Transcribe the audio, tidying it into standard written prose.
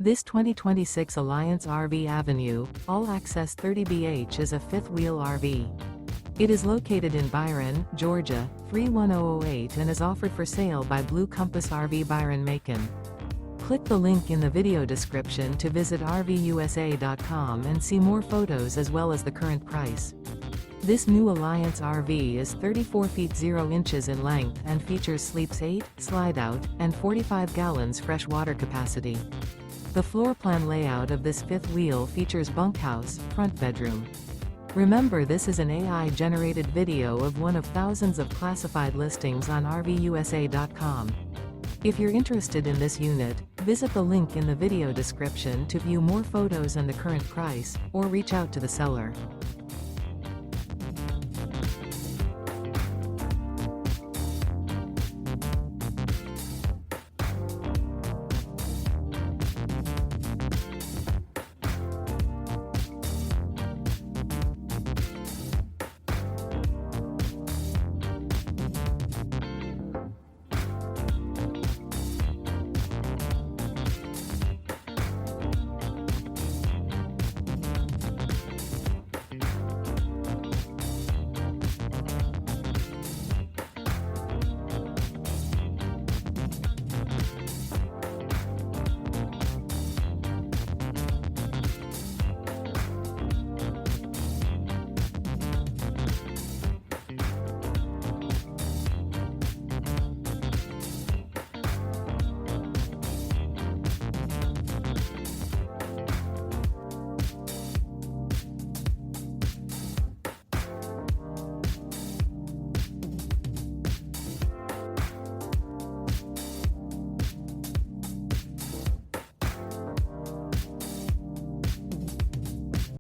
This 2026 Alliance RV Avenue, all-access 30BH is a fifth-wheel RV. It is located in Byron, Georgia, 31008 and is offered for sale by Blue Compass RV Byron-Macon. Click the link in the video description to visit RVUSA.com and see more photos as well as the current price. This new Alliance RV is 34 feet 0 inches in length and features sleeps 8, slide-out, and 45 gallons fresh water capacity. The floor plan layout of this fifth wheel features bunkhouse, front bedroom. Remember, this is an AI-generated video of one of thousands of classified listings on RVUSA.com. If you're interested in this unit, visit the link in the video description to view more photos and the current price, or reach out to the seller.